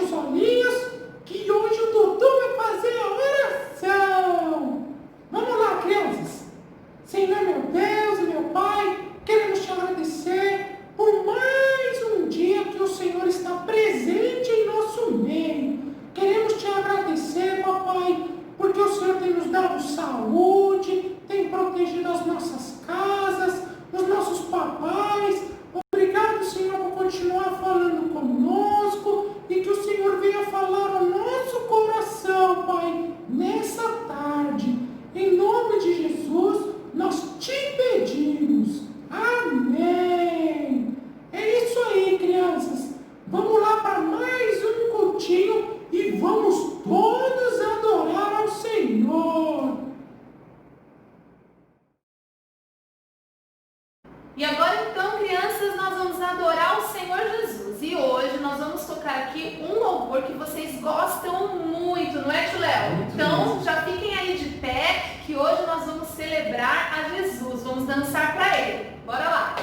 os olhinhos, que hoje o Dudu vai fazer a oração. Vamos lá, crianças. Senhor, meu Deus e meu Pai, queremos te agradecer por mais um dia que o Senhor está presente em nosso meio. Queremos te agradecer, papai, porque o Senhor tem nos dado saúde, tem protegido as nossas casas, os nossos papais. Obrigado, Senhor, por continuar falando conosco e que o Senhor venha falar ao nosso coração, Pai, nessa tarde. Em nome de Jesus, nós te pedimos. Amém. É isso aí, crianças. Vamos lá para mais um cultinho e vamos todos adorar ao Senhor. E agora então, crianças, nós vamos adorar o Senhor Jesus. E hoje nós vamos tocar aqui um louvor que vocês gostam muito, não é, tio Léo? Então já fiquem aí de pé, que hoje nós vamos celebrar a Jesus. Vamos dançar para Ele. Bora lá!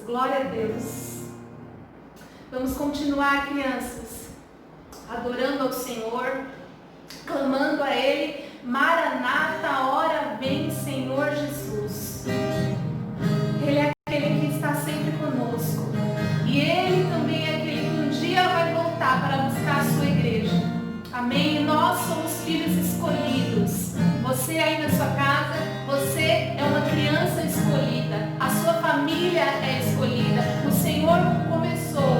Glória a Deus. Vamos continuar, crianças, adorando ao Senhor, clamando a Ele. Maranata, hora vem, Senhor Jesus. Ele é aquele que está sempre conosco. E Ele também é aquele que um dia vai voltar para buscar a sua igreja. Amém? E nós somos filhos escolhidos. Você aí na sua casa, você é uma criança escolhida. A sua família é escolhida. O Senhor começou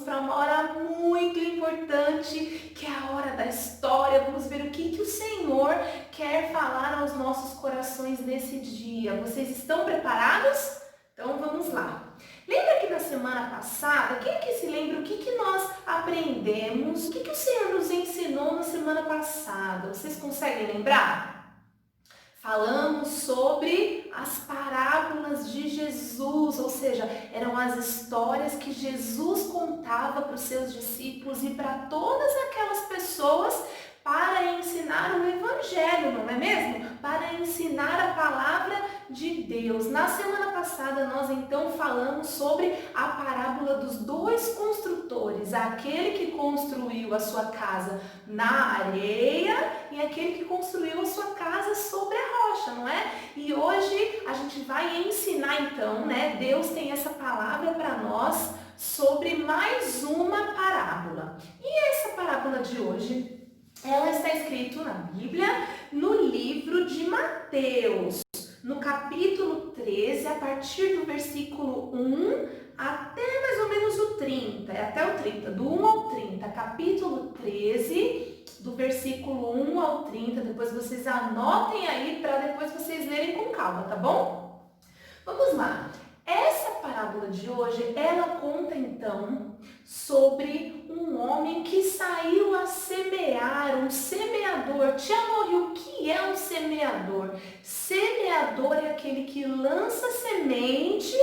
para uma hora muito importante, que é a hora da história. Vamos ver o que o Senhor quer falar aos nossos corações nesse dia. Vocês estão preparados? Então vamos lá. Lembra que na semana passada, quem é que se lembra o que nós aprendemos? O que o Senhor nos ensinou na semana passada? Vocês conseguem lembrar? Falamos sobre as parábolas de Jesus, ou seja, eram as histórias que Jesus contava para os seus discípulos e para todas aquelas pessoas para ensinar o Evangelho, não é mesmo? Para ensinar a palavra de Deus. Na semana passada nós então falamos sobre a parábola dos dois construtores, aquele que construiu a sua casa na areia e aquele que construiu a sua casa sobre a rocha, não é? E hoje a gente vai ensinar então, né? Deus tem essa palavra para nós sobre mais uma parábola. E essa parábola de hoje, ela está escrita na Bíblia, no livro de Mateus, no capítulo 13, a partir do versículo 1 até mais ou menos o 30, até o 30, do 1 ao 30, capítulo 13, do versículo 1 ao 30, depois vocês anotem aí para depois vocês lerem com calma, tá bom? Vamos lá. Essa parábola de hoje, ela conta então sobre um homem que saiu a semear, um semeador. Tia Morri, o que é um semeador? Semeador é aquele que lança sementes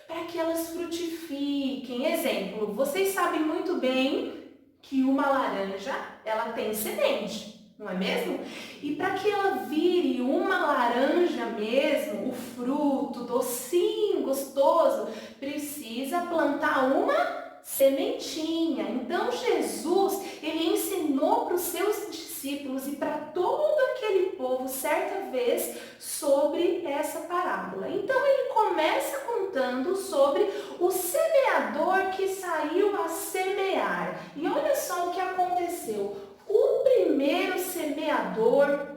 para que elas frutifiquem. Exemplo, vocês sabem muito bem que uma laranja, ela tem semente, não é mesmo? E para que ela vire uma laranja mesmo, o fruto docinho, gostoso, precisa plantar uma sementinha. Então Jesus, ele ensinou para os seus discípulos e para todo aquele povo certa vez sobre essa parábola. Então ele começa contando sobre o semeador que saiu a semear. E olha só o que aconteceu. O primeiro semeador,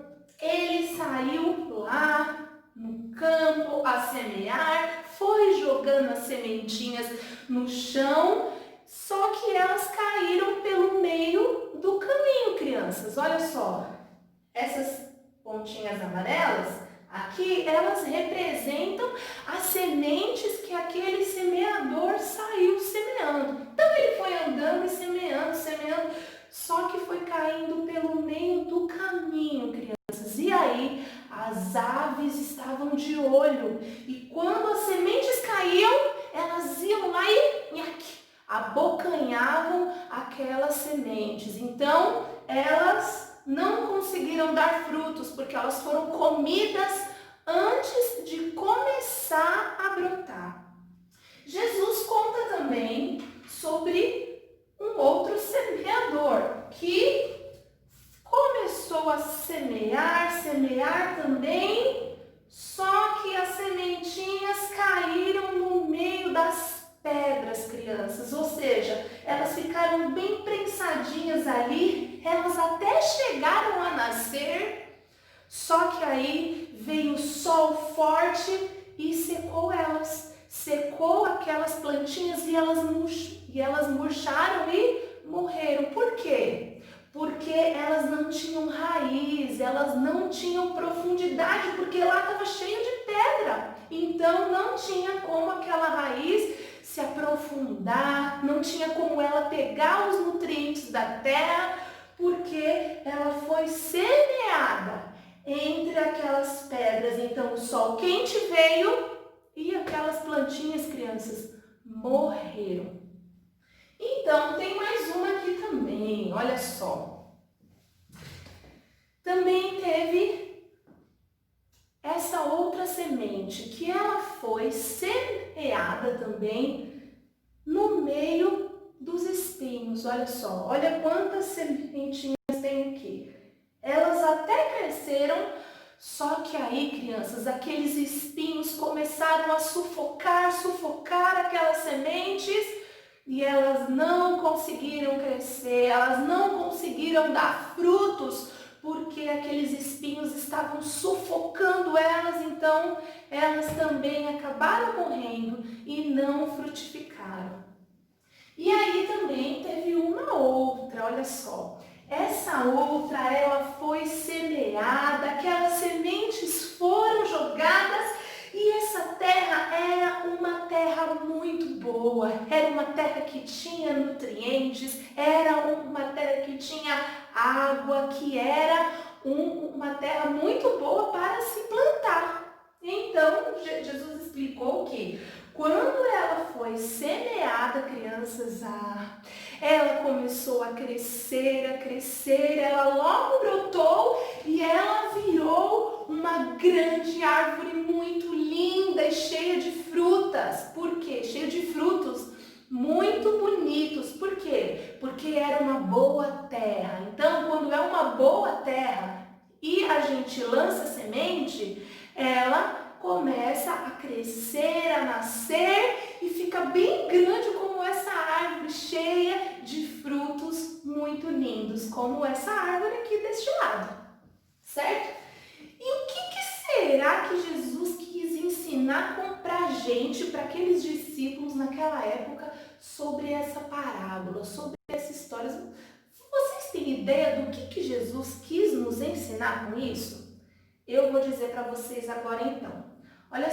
ele saiu lá no campo a semear, foi jogando as sementinhas no chão, só que elas caíram pelo meio do caminho, crianças. Olha só, essas pontinhas amarelas aqui, elas representam as sementes que aquele semeador saiu semeando. Então ele foi andando e semeando, só que foi caindo pelo meio do caminho, crianças. E aí as aves estavam de olho. E quando as sementes caíam, elas iam lá e abocanhavam aquelas sementes. Então elas não conseguiram dar frutos, porque elas foram comidas antes de começar a brotar. Jesus conta também sobre um outro semeador que começou a semear também, só que as sementinhas caíram no meio das pedras, crianças, ou seja, elas ficaram bem prensadinhas ali, elas até chegaram a nascer, só que aí veio o sol forte e secou elas, secou aquelas plantinhas e elas murcharam e morreram. Por quê? Porque elas não tinham raiz, elas não tinham profundidade, porque lá estava cheio de pedra. Então não tinha como aquela raiz se aprofundar, não tinha como ela pegar os nutrientes da terra, porque ela foi semeada entre aquelas pedras. Então o sol quente veio e aquelas plantinhas, crianças, morreram. Então, tem mais uma aqui também, olha só. Também teve essa outra semente, que ela foi semeada também no meio dos espinhos. Olha só, olha quantas sementinhas tem aqui. Elas até cresceram, só que aí, crianças, aqueles espinhos começaram a sufocar aquelas sementes e elas não conseguiram crescer, elas não conseguiram dar frutos, porque aqueles espinhos estavam sufocando elas, então elas também acabaram morrendo e não frutificaram. E aí também teve uma outra, olha só. Essa outra, ela foi semeada, aquelas sementes foram jogadas e essa terra era uma terra muito boa. Era uma terra que tinha nutrientes, era uma terra que tinha água, que era uma terra muito boa para se plantar. Então, Jesus explicou que quando ela foi semeada, crianças, ela começou a crescer, ela logo brotou e ela virou uma grande árvore muito linda e cheia de frutas. Por quê? Cheia de frutos muito bonitos. Por quê? Porque era uma boa terra. Então, quando é uma boa terra e a gente lança semente, ela começa a crescer, a nascer e fica bem grande como essa árvore cheia de frutos muito lindos, como essa árvore aqui deste lado, certo? E o que será que Jesus quis ensinar para a gente, para aqueles discípulos naquela época, sobre essa parábola, sobre essa história? Vocês têm ideia do que Jesus quis nos ensinar com isso? Eu vou dizer para vocês agora então. Olha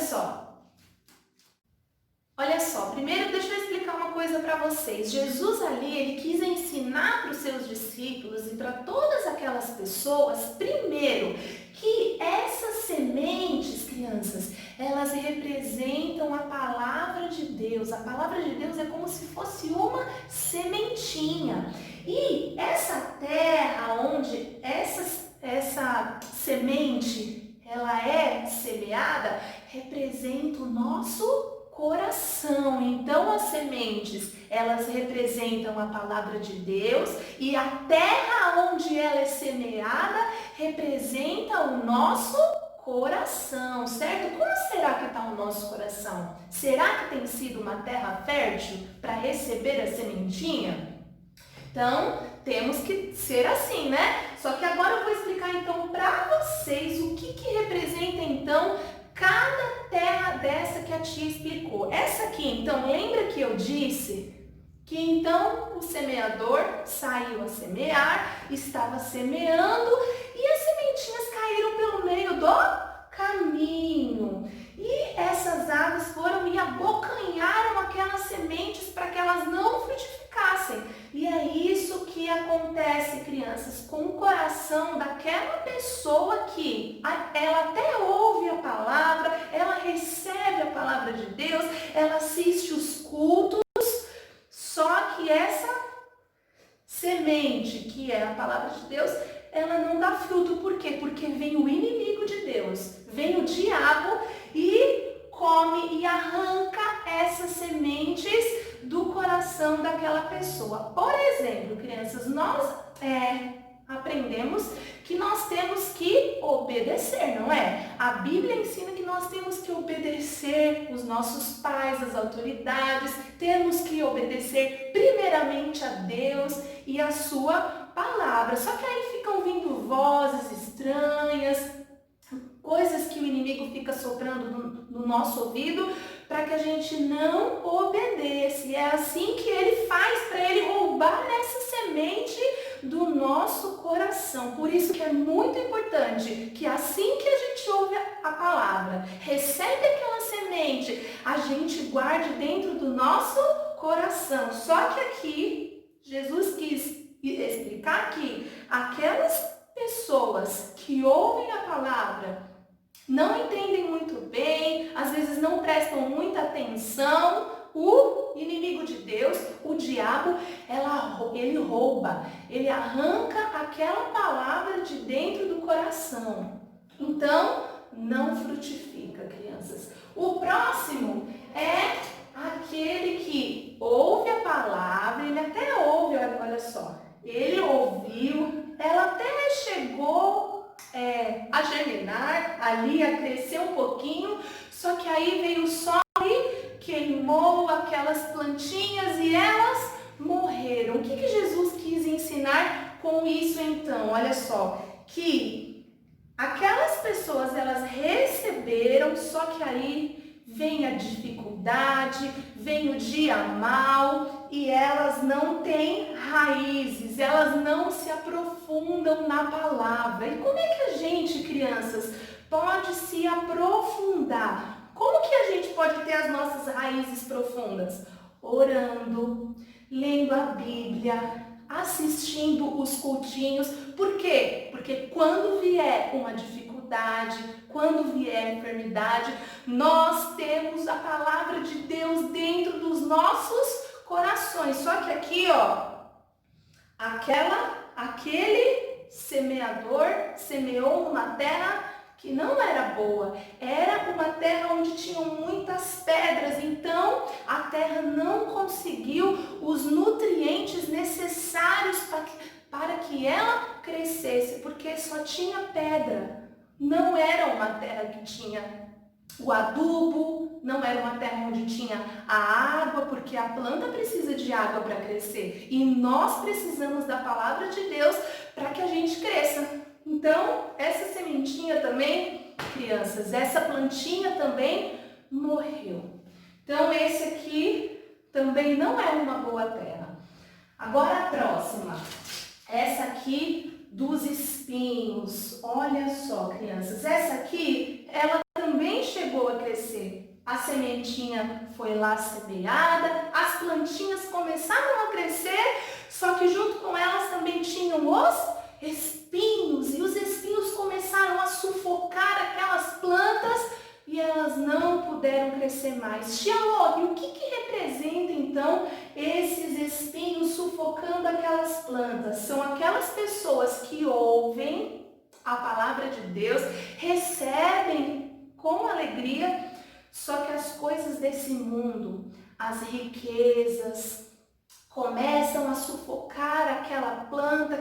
só, primeiro deixa eu explicar uma coisa para vocês. Jesus ali, ele quis ensinar para os seus discípulos e para todas aquelas pessoas, primeiro, que essas sementes, crianças, elas representam a palavra de Deus. A palavra de Deus é como se fosse uma sementinha. E essa terra onde essa semente ela é semeada, representa o nosso coração. Então as sementes, elas representam a palavra de Deus e a terra onde ela é semeada representa o nosso coração, certo? Como será que está o nosso coração? Será que tem sido uma terra fértil para receber a sementinha? Então, temos que ser assim, né? Só que agora eu vou explicar então para vocês o que representa então cada terra dessa que a tia explicou. Essa aqui, então, lembra que eu disse que então o semeador saiu a semear, estava semeando e as sementinhas caíram pelo meio do caminho. E essas aves foram e abocanharam aquelas sementes para que elas não frutificassem. E é isso que acontece, crianças, com o coração daquela pessoa que ela até ouve a palavra, ela recebe a palavra de Deus, ela assiste os cultos, só que essa semente, que é a palavra de Deus, ela não dá fruto. Por quê? Porque vem o inimigo de Deus, vem o diabo e come e arranca essas sementes do coração daquela pessoa. Por exemplo, crianças, nós aprendemos que nós temos que obedecer, não é? A Bíblia ensina que nós temos que obedecer os nossos pais, as autoridades, temos que obedecer primeiramente a Deus e a sua palavra. Só que aí ficam vindo vozes estranhas, coisas que o inimigo fica soprando no nosso ouvido para que a gente não obedeça. E é assim que ele faz, para ele roubar essa semente do nosso coração. Por isso que é muito importante que assim que a gente ouve a palavra, recebe aquela semente, a gente guarde dentro do nosso coração. Só que aqui, Jesus quis explicar que aquelas pessoas que ouvem a palavra não entendem muito bem, às vezes não prestam muita atenção, o inimigo de Deus, o diabo, ele rouba, ele arranca aquela palavra de dentro do coração. Então, não frutifica, crianças. O próximo é aquele que ouve a palavra, ele até ouve, olha só, ele ouviu, ela até chegou a germinar, ali a crescer um pouquinho, só que aí veio o sol e queimou aquelas plantinhas e elas morreram. O que Jesus quis ensinar com isso então? Olha só, que aquelas pessoas elas receberam, só que aí vem a dificuldade, vem o dia mau, e elas não têm raízes, elas não se aprofundam na palavra. E como é que a gente, crianças, pode se aprofundar? Como que a gente pode ter as nossas raízes profundas? Orando, lendo a Bíblia, assistindo os cultinhos. Por quê? Porque quando vier uma dificuldade, quando vier enfermidade, nós temos a palavra de Deus dentro dos nossos corações. Só que aqui, ó, aquele semeador semeou uma terra que não era boa, era uma terra onde tinham muitas pedras, então a terra não conseguiu os nutrientes necessários para que ela crescesse, porque só tinha pedra. Não era uma terra que tinha o adubo, não era uma terra onde tinha a água, porque a planta precisa de água para crescer. E nós precisamos da palavra de Deus para que a gente cresça. Então, essa sementinha também, crianças, essa plantinha também morreu. Então, esse aqui também não é uma boa terra. Agora a próxima, essa aqui dos espinhos. Olha só, crianças, essa aqui, ela também chegou a crescer. A sementinha foi lá semeada, as plantinhas começaram a crescer, só que junto com elas também tinham os espinhos, e os espinhos começaram a sufocar aquelas plantas e elas não puderam crescer mais. Tia Lô, e o que representa então esses espinhos sufocando aquelas plantas? São aquelas pessoas que ouvem a palavra de Deus, recebem com alegria, só que as coisas desse mundo, as riquezas, começam a sufocar aquela planta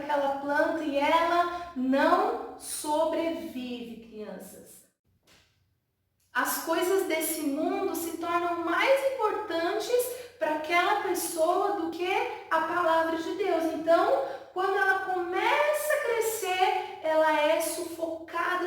e ela não sobrevive, crianças. As coisas desse mundo se tornam mais importantes para aquela pessoa do que a palavra de Deus. Então, quando ela começa a crescer, ela é sufocada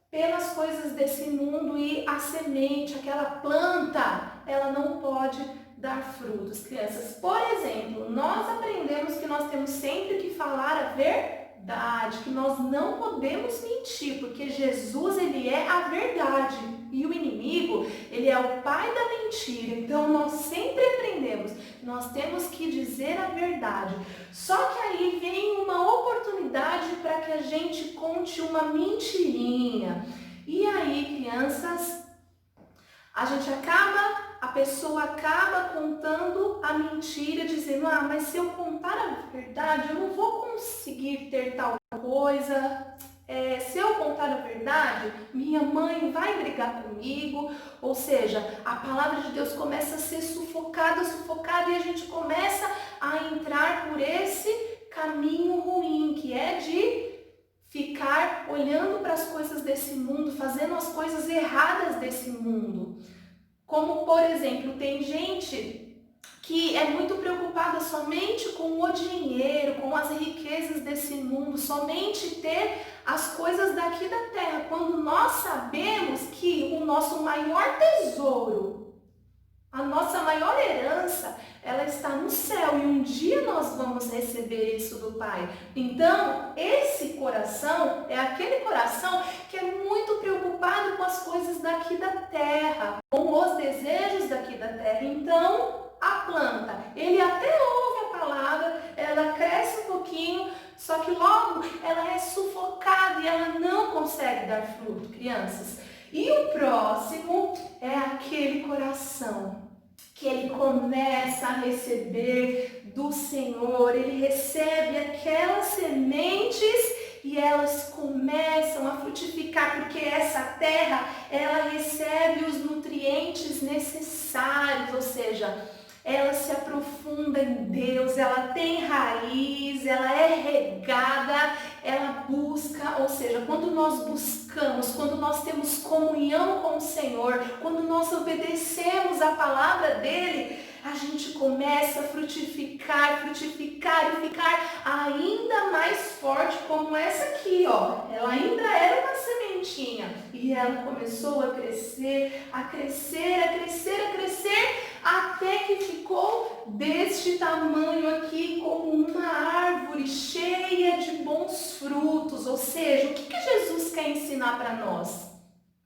pelas coisas desse mundo, e a semente, aquela planta, ela não pode dar frutos, crianças. Por exemplo, nós aprendemos que nós temos sempre que falar a verdade, que nós não podemos mentir, porque Jesus, ele é a verdade e o inimigo, ele é o pai da mentira. Então nós sempre aprendemos que nós temos que dizer a verdade. Só que aí vem uma oportunidade para que a gente conte uma mentirinha. E aí, crianças, a pessoa acaba contando a mentira, dizendo, mas se eu contar a verdade, eu não vou conseguir ter tal coisa. Se eu contar a verdade, minha mãe vai brigar comigo. Ou seja, a palavra de Deus começa a ser sufocada, e a gente começa a entrar por esse caminho ruim, que é de ficar olhando para as coisas desse mundo, fazendo as coisas erradas desse mundo. Como, por exemplo, tem gente que é muito preocupada somente com o dinheiro, com as riquezas desse mundo, somente ter as coisas daqui da terra, quando nós sabemos que o nosso maior tesouro, a nossa maior herança, ela está no céu, e um dia nós vamos receber isso do Pai. Então, esse coração é aquele coração que é muito preocupado com as coisas daqui da terra, com os desejos daqui da terra. Então, a planta, ele até ouve a palavra, ela cresce um pouquinho, só que logo ela é sufocada e ela não consegue dar fruto, crianças. E o próximo é aquele coração que ele começa a receber do Senhor, ele recebe aquelas sementes e elas começam a frutificar, porque essa terra, ela recebe os nutrientes necessários, ou seja, ela se aprofunda em Deus, ela tem raiz, ela é regada, ela busca, ou seja, quando nós buscamos, quando nós temos comunhão com o Senhor, quando nós obedecemos a palavra dele, a gente começa a frutificar e ficar ainda mais forte, como essa aqui, ó. Ela ainda era uma sementinha e ela começou a crescer, até que ficou deste tamanho aqui, como uma árvore cheia de bons frutos. Ou seja, o que Jesus quer ensinar para nós?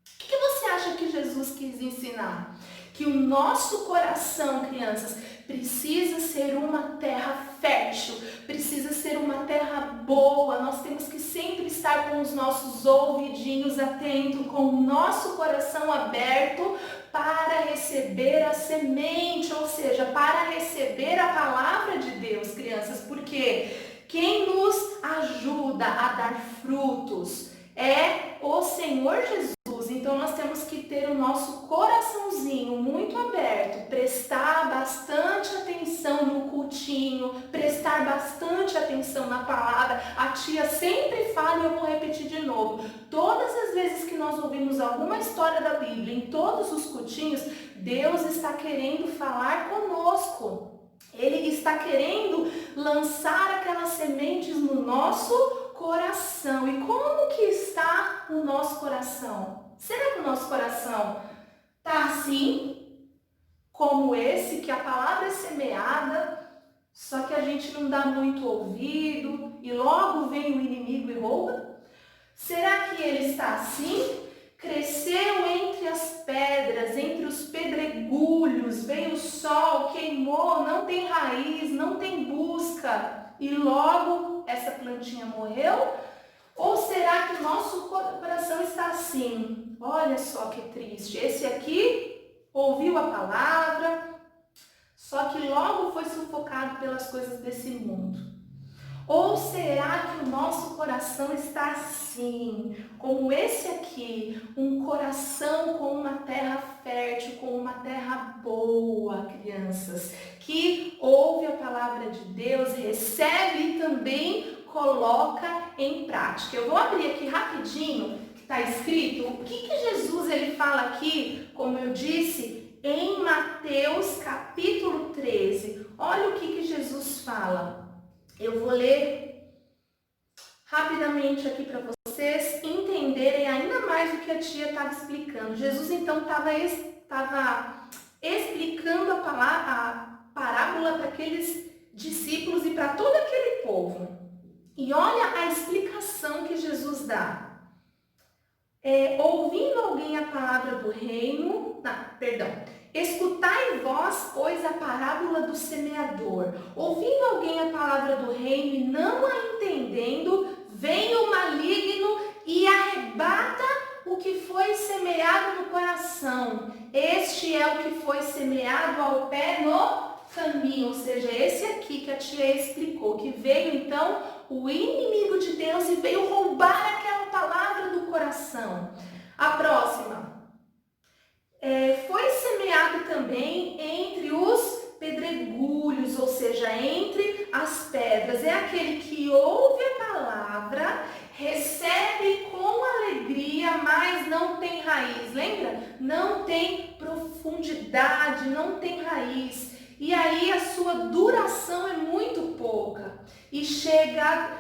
O que você acha que Jesus quis ensinar? Que o nosso coração, crianças, precisa ser uma terra fértil, precisa ser uma terra boa. Nós temos que sempre estar com os nossos ouvidinhos atentos, com o nosso coração aberto para receber a semente, ou seja, para receber a palavra de Deus, crianças, porque quem nos ajuda a dar frutos é o Senhor Jesus. Então nós temos que ter o nosso coraçãozinho muito aberto, prestar bastante atenção no cultinho, prestar bastante atenção na palavra. A tia sempre fala e eu vou repetir de novo. Todas as vezes que nós ouvimos alguma história da Bíblia, em todos os cultinhos, Deus está querendo falar conosco. Ele está querendo lançar aquelas sementes no nosso coração. E como que está o nosso coração? Será que o nosso coração está assim, como esse, que a palavra é semeada, só que a gente não dá muito ouvido e logo vem o inimigo e rouba? Será que ele está assim? Cresceu entre as pedras, entre os pedregulhos, veio o sol, queimou, não tem raiz, não tem busca e logo essa plantinha morreu? Ou será que o nosso coração está assim? Olha só que triste, esse aqui ouviu a palavra, só que logo foi sufocado pelas coisas desse mundo. Ou será que o nosso coração está assim, como esse aqui, um coração com uma terra fértil, com uma terra boa, crianças, que ouve a palavra de Deus, recebe e também coloca em prática. Eu vou abrir aqui rapidinho, que está escrito, o que Jesus ele fala aqui, como eu disse, em Mateus capítulo 13. Olha o que Jesus fala. Eu vou ler rapidamente aqui para vocês entenderem ainda mais o que a tia estava explicando. Jesus então estava explicando a parábola para aqueles discípulos e para todo aquele povo. E olha a explicação que Jesus dá. Ouvindo alguém a palavra do reino, escutai vós, pois, a parábola do semeador. Ouvindo alguém a palavra do reino e não a entendendo, vem o maligno e arrebata o que foi semeado no coração. Este é o que foi semeado ao pé no caminho, ou seja, esse aqui que a tia explicou, que veio então o inimigo de Deus e veio roubar aquela palavra do coração. A próxima. Foi semeado também entre os pedregulhos, ou seja, entre as pedras. É aquele que ouve a palavra, recebe com alegria, mas não tem raiz. Lembra? Não tem profundidade, não tem raiz. E aí a sua duração é muito pouca. E chegada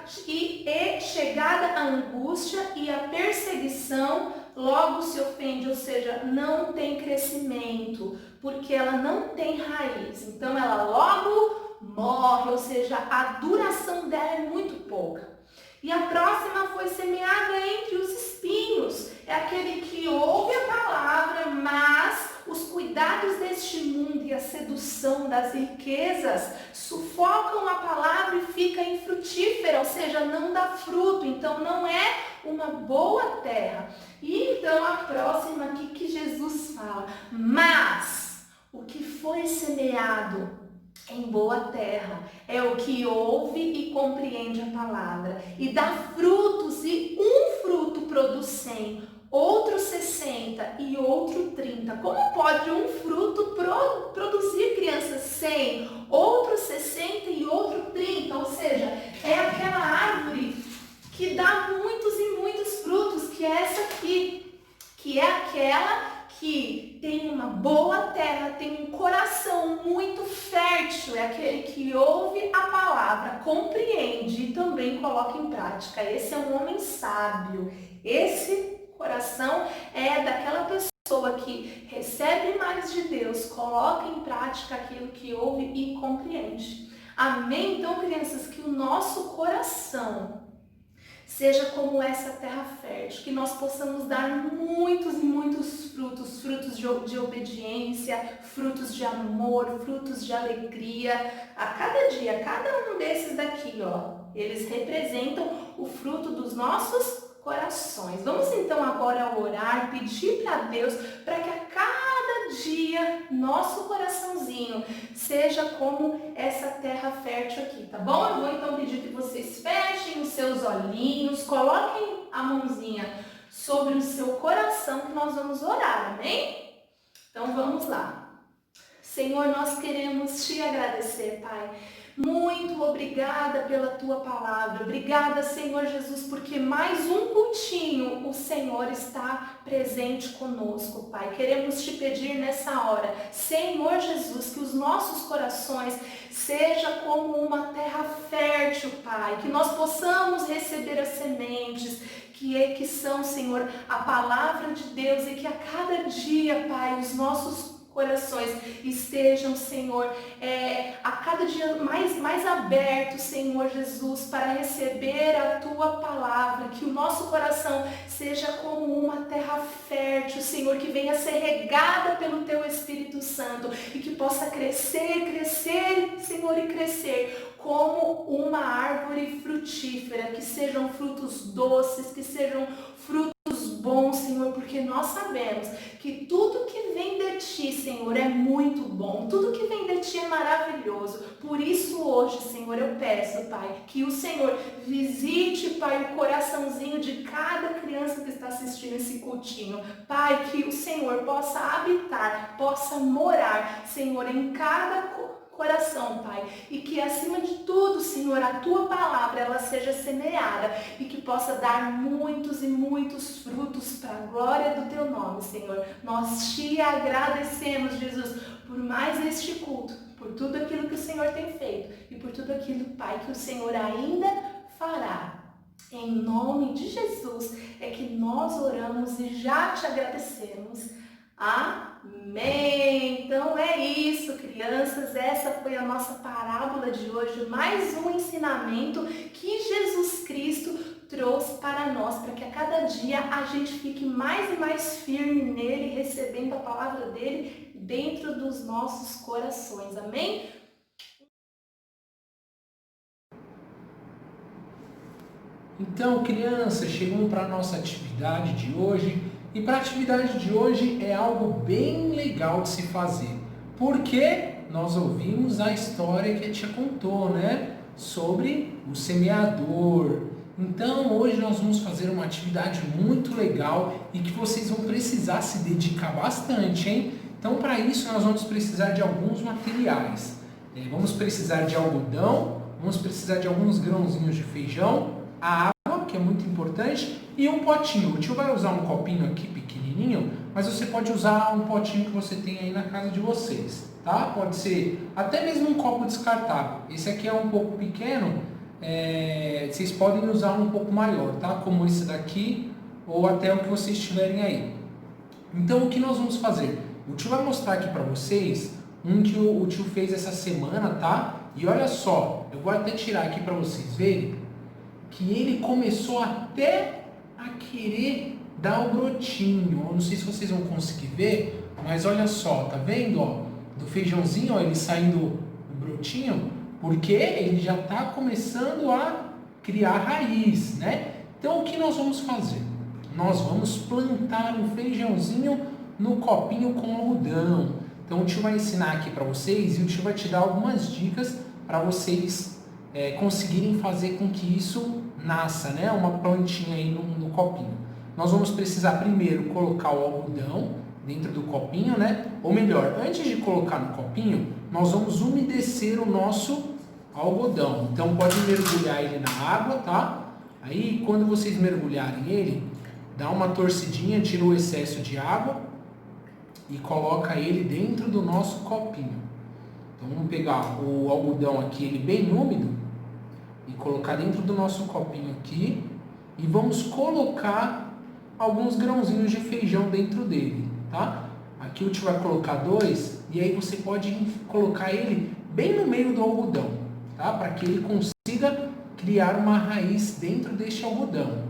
a angústia e a perseguição, logo se ofende, ou seja, não tem crescimento, porque ela não tem raiz. Então ela logo morre, ou seja, a duração dela é muito pouca. E a próxima foi semeada entre os espinhos. É aquele que ouve a palavra, mas os cuidados deste mundo e a sedução das riquezas sufocam a palavra e fica infrutífera, ou seja, não dá fruto. Então não é uma boa terra. E então a próxima aqui que Jesus fala, mas o que foi semeado em boa terra é o que ouve e compreende a palavra e dá frutos, e um fruto produz 100, outro 60 e outro 30. Como pode um fruto produzir, crianças, 100, outro 60 e outro 30? Ou seja, é aquela árvore que dá muitos e muitos frutos, que é essa aqui, que é aquela que tem uma boa terra, tem um coração muito fértil, é aquele que ouve a palavra, compreende e também coloca em prática. Esse é um homem sábio. Esse coração é daquela pessoa pessoa que recebe mais de Deus, coloca em prática aquilo que ouve e compreende. Amém? Então, crianças, que o nosso coração seja como essa terra fértil, que nós possamos dar muitos e muitos frutos, frutos de obediência, frutos de amor, frutos de alegria. A cada dia, cada um desses daqui, ó, eles representam o fruto dos nossos corações. Vamos então agora orar, pedir para Deus para que a cada dia nosso coraçãozinho seja como essa terra fértil aqui, tá bom? Eu vou então pedir que vocês fechem os seus olhinhos, coloquem a mãozinha sobre o seu coração que nós vamos orar, amém? Então vamos lá. Senhor, nós queremos te agradecer, Pai. Muito obrigada pela tua palavra. Obrigada, Senhor Jesus, porque mais um cultinho o Senhor está presente conosco, Pai. Queremos te pedir nessa hora, Senhor Jesus, que os nossos corações seja como uma terra fértil, Pai. Que nós possamos receber as sementes que são, Senhor, a palavra de Deus, e que a cada dia, Pai, os nossos corações estejam, Senhor, a cada dia mais abertos, Senhor Jesus, para receber a Tua palavra, que o nosso coração seja como uma terra fértil, Senhor, que venha ser regada pelo Teu Espírito Santo e que possa crescer, Senhor, e crescer como uma árvore frutífera, que sejam frutos doces, que sejam frutos bons, Senhor, porque nós sabemos que tudo que vem de Ti, Senhor, é muito bom, tudo que vem de Ti é maravilhoso. Por isso hoje, Senhor, eu peço, Pai, que o Senhor visite, Pai, o coraçãozinho de cada criança que está assistindo esse cultinho. Pai, que o Senhor possa habitar, possa morar, Senhor, em cada coração, Pai, e que acima de tudo, Senhor, a Tua palavra ela seja semeada e que possa dar muitos e muitos frutos para a glória do Teu nome, Senhor. Nós te agradecemos, Jesus, por mais este culto, por tudo aquilo que o Senhor tem feito e por tudo aquilo, Pai, que o Senhor ainda fará. Em nome de Jesus é que nós oramos e já te agradecemos. Amém! Então é isso, crianças, essa foi a nossa parábola de hoje, mais um ensinamento que Jesus Cristo trouxe para nós, para que a cada dia a gente fique mais e mais firme nele, recebendo a palavra dele dentro dos nossos corações, amém? Então, crianças, chegamos para a nossa atividade de hoje. E para a atividade de hoje é algo bem legal de se fazer. Porque nós ouvimos a história que a tia contou, né? Sobre o semeador. Então, hoje nós vamos fazer uma atividade muito legal e que vocês vão precisar se dedicar bastante, hein? Então, para isso, nós vamos precisar de alguns materiais. Vamos precisar de algodão, vamos precisar de alguns grãozinhos de feijão, a água, que é muito importante, e um potinho. O tio vai usar um copinho aqui pequenininho, mas você pode usar um potinho que você tem aí na casa de vocês, tá? Pode ser até mesmo um copo descartável. Esse aqui é um pouco pequeno, vocês podem usar um pouco maior, tá? Como esse daqui, ou até o que vocês tiverem aí. Então, o que nós vamos fazer? O tio vai mostrar aqui para vocês um que o tio fez essa semana, tá? E olha só, eu vou até tirar aqui para vocês verem que ele começou até a querer dar o brotinho. Eu não sei se vocês vão conseguir ver, mas olha só, tá vendo, ó? Do feijãozinho, ó, ele saindo o brotinho, porque ele já está começando a criar raiz, né? Então, o que nós vamos fazer? Nós vamos plantar um feijãozinho no copinho com algodão. Então, o tio vai ensinar aqui para vocês e o tio vai te dar algumas dicas para vocês conseguirem fazer com que isso nasça, né? Uma plantinha aí no copinho. Nós vamos precisar primeiro colocar o algodão dentro do copinho, né? Ou melhor, antes de colocar no copinho, nós vamos umedecer o nosso algodão. Então pode mergulhar ele na água, tá? Aí quando vocês mergulharem ele, dá uma torcidinha, tira o excesso de água e coloca ele dentro do nosso copinho. Então vamos pegar o algodão aqui, ele bem úmido, e colocar dentro do nosso copinho aqui e vamos colocar alguns grãozinhos de feijão dentro dele. tá? Aqui o tio vai colocar 2 e aí você pode colocar ele bem no meio do algodão, tá? Para que ele consiga criar uma raiz dentro deste algodão.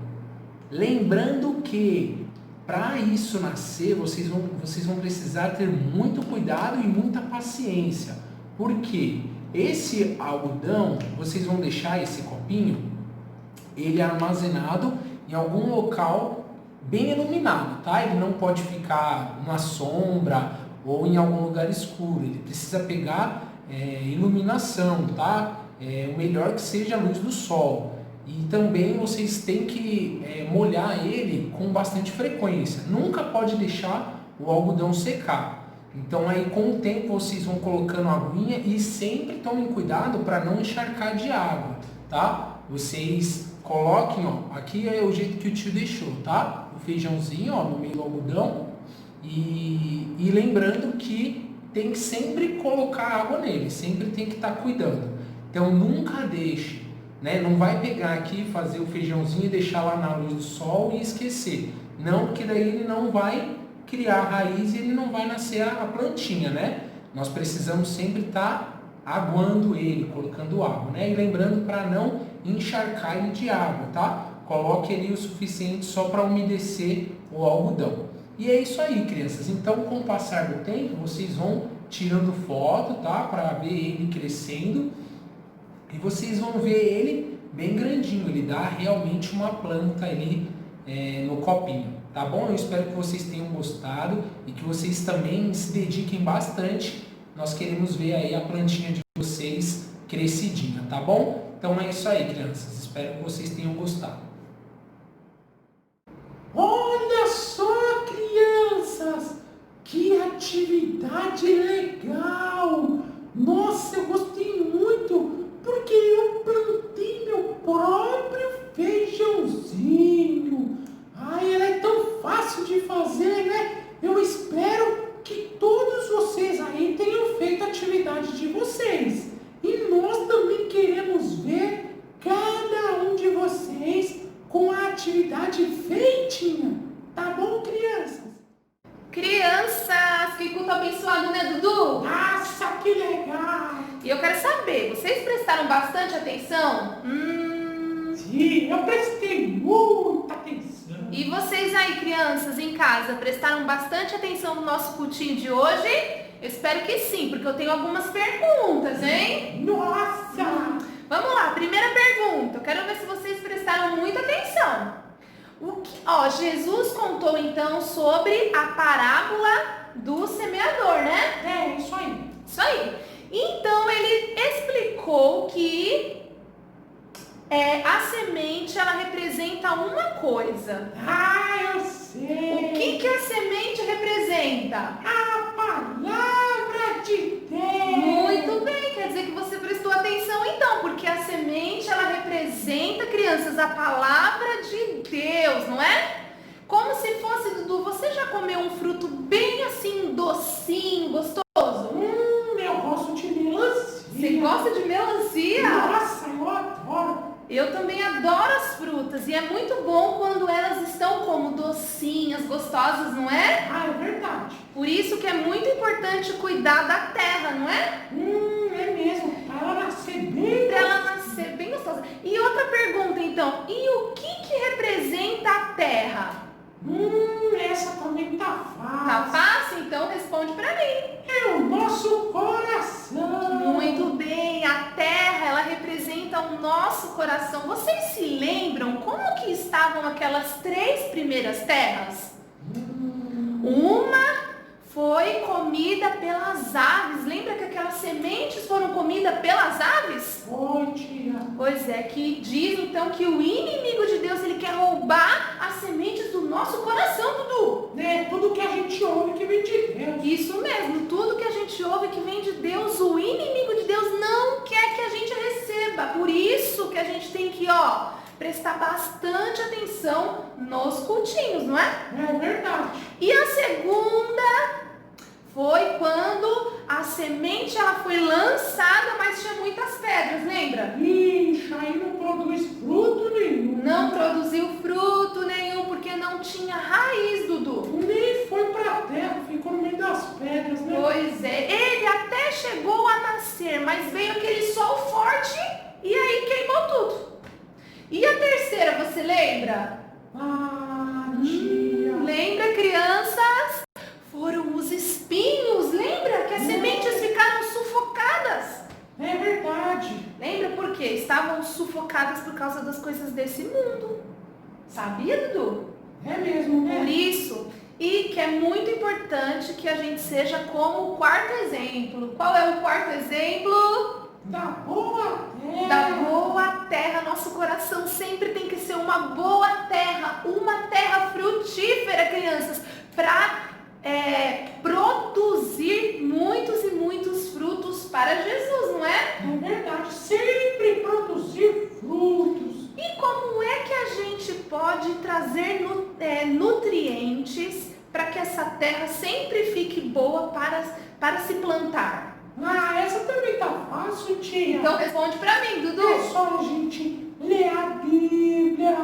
Lembrando que para isso nascer, vocês vão precisar ter muito cuidado e muita paciência. Por quê? Esse algodão, vocês vão deixar esse copinho, ele é armazenado em algum local bem iluminado, tá? Ele não pode ficar na sombra ou em algum lugar escuro. Ele precisa pegar iluminação, tá? O melhor que seja a luz do sol. E também vocês têm que molhar ele com bastante frequência. Nunca pode deixar o algodão secar. Então aí com o tempo vocês vão colocando a aguinha e sempre tomem cuidado para não encharcar de água, tá? Vocês coloquem, ó, aqui é o jeito que o tio deixou, tá? O feijãozinho, ó, no meio do algodão e lembrando que tem que sempre colocar água nele, sempre tem que estar cuidando. Então nunca deixe, né? Não vai pegar aqui, fazer o feijãozinho e deixar lá na luz do sol e esquecer. Não, porque daí ele não vai criar raiz e ele não vai nascer a plantinha, né? Nós precisamos sempre estar aguando ele, colocando água, né? E lembrando para não encharcar ele de água, tá? Coloque ali o suficiente só para umedecer o algodão. E é isso aí, crianças. Então, com o passar do tempo, vocês vão tirando foto, tá? Para ver ele crescendo. E vocês vão ver ele bem grandinho. Ele dá realmente uma planta ali no copinho, tá bom? Eu espero que vocês tenham gostado e que vocês também se dediquem bastante. Nós queremos ver aí a plantinha de vocês crescidinha, tá bom? Então é isso aí, crianças. Espero que vocês tenham gostado. Olha só, crianças! Que atividade legal! Nossa, eu gostei muito, porque eu plantei meu próprio feijãozinho. Ai, ela é tão fácil de fazer, né? Eu espero que todos vocês aí tenham feito a atividade de vocês. E nós também queremos ver cada um de vocês com a atividade feitinha. Tá bom, crianças? Crianças, que culto abençoado, né, Dudu? Nossa, que legal! E eu quero saber, vocês prestaram bastante atenção? Sim, eu prestei muita atenção. E vocês aí, crianças, em casa, prestaram bastante atenção no nosso cultinho de hoje? Eu espero que sim, porque eu tenho algumas perguntas, hein? Nossa! Vamos lá, primeira pergunta. Eu quero ver se vocês prestaram muita atenção. Jesus contou então sobre a parábola do semeador, né? Isso aí. Isso aí. Então ele explicou que a semente ela representa uma coisa. Ah, eu sei. O que a semente representa? A palavra de Deus. Muito bem, quer dizer que você prestou atenção então, porque a semente ela representa, crianças, a palavra de Deus, não é? Como se fosse, Dudu, você já comeu um fruto bem assim, docinho, gostoso? Eu gosto de melancia. Você gosta de melancia? Nossa, eu adoro. Eu também adoro as frutas e é muito bom quando elas estão como docinhas, gostosas, não é? Ah, é verdade. Por isso que é muito importante cuidar da terra, não é? É mesmo, para ela nascer bem. Para ela nascer bem gostosa. E outra pergunta então, e o que representa a terra? Essa também tá fácil. Tá fácil? Então responde para mim. É o nosso coração. Muito bem, a terra, ela representa o nosso coração. Vocês se lembram como que estavam aquelas 3 primeiras terras? Uma foi comida pelas aves. Lembra que aquelas sementes foram comidas pelas aves? Foi, tia. Pois é, que diz então que o inimigo de Deus, ele quer roubar as sementes do nosso coração, Dudu. Tudo que a gente ouve que vem de Deus. Isso mesmo, tudo que a gente ouve que vem de Deus, o inimigo de Deus não quer que a gente receba. Por isso que a gente tem que, prestar bastante atenção nos cultinhos, não é? É verdade. E a segunda foi quando a semente ela foi lançada, mas tinha muitas pedras, lembra? Ixi, aí não produz fruto nenhum. Não produziu fruto nenhum, porque não tinha raiz, Dudu. Nem foi pra terra mas veio aquele sol forte e aí queimou tudo. E a terceira, você lembra? Tia. Lembra, crianças? Foram os espinhos, lembra? Que as sementes ficaram sufocadas. É verdade. Lembra por quê? Estavam sufocadas por causa das coisas desse mundo. Sabia, Dudu? É mesmo, né? Por isso, e que é muito importante que a gente seja como o quarto exemplo. Qual é o quarto exemplo? Da boa terra. Da boa terra. Nosso coração sempre tem que ser uma boa terra, uma terra frutífera, crianças, para produzir muitos e muitos frutos para Jesus, não é? É verdade, sempre produzir frutos. E como é que a gente pode trazer nutrientes para que essa terra sempre fique boa para se plantar? Essa também tá fácil, tia. Então responde para mim, Dudu. É só a gente ler a Bíblia,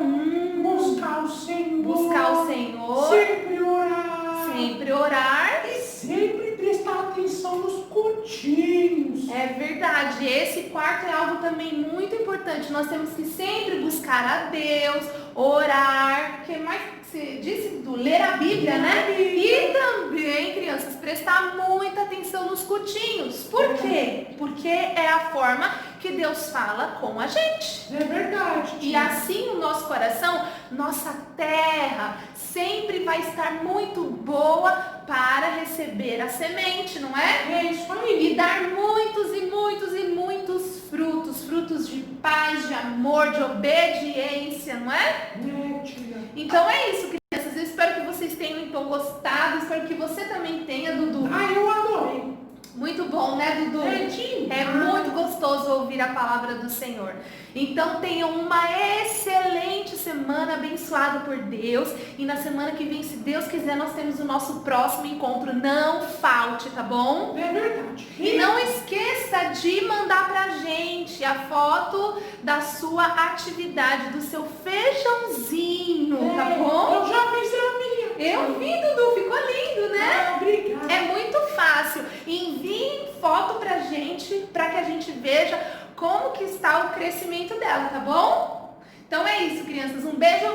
buscar o Senhor. Buscar o Senhor. Sempre orar. Sempre orar. E sempre prestar atenção nos cultinhos. É verdade, esse quarto é algo também muito importante. Nós temos que sempre buscar a Deus, orar, o que mais você disse? Ler a Bíblia, né? E também, crianças, prestar muita atenção nos cultinhos. Por quê? Porque é a forma que Deus fala com a gente. É verdade. E assim o nosso coração, nossa terra, sempre vai estar muito boa para receber a semente, não é? É isso aí. E dar muitos e muitos e muitos frutos, frutos de paz, de amor, de obediência, não é? É, tia. Então é isso, crianças. Eu espero que vocês tenham então gostado, espero que você também tenha, Dudu. Eu adorei. Muito bom, né, Dudu? É muito gostoso ouvir a palavra do Senhor. Então tenham uma excelente semana, abençoada por Deus. E na semana que vem, se Deus quiser, nós temos o nosso próximo encontro. Não falte, tá bom? É verdade. E não esqueça de mandar pra gente a foto da sua atividade, do seu feijãozinho, tá bom? Eu já fiz a minha. Eu vi, Dudu, ficou lindo, né? Obrigada. É muito fácil. Enviem foto pra gente, pra que a gente veja como que está o crescimento dela, tá bom? Então é isso, crianças. Um beijo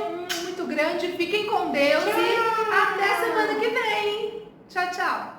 muito grande. Fiquem com Deus. Tchau. E até semana que vem. Tchau, tchau.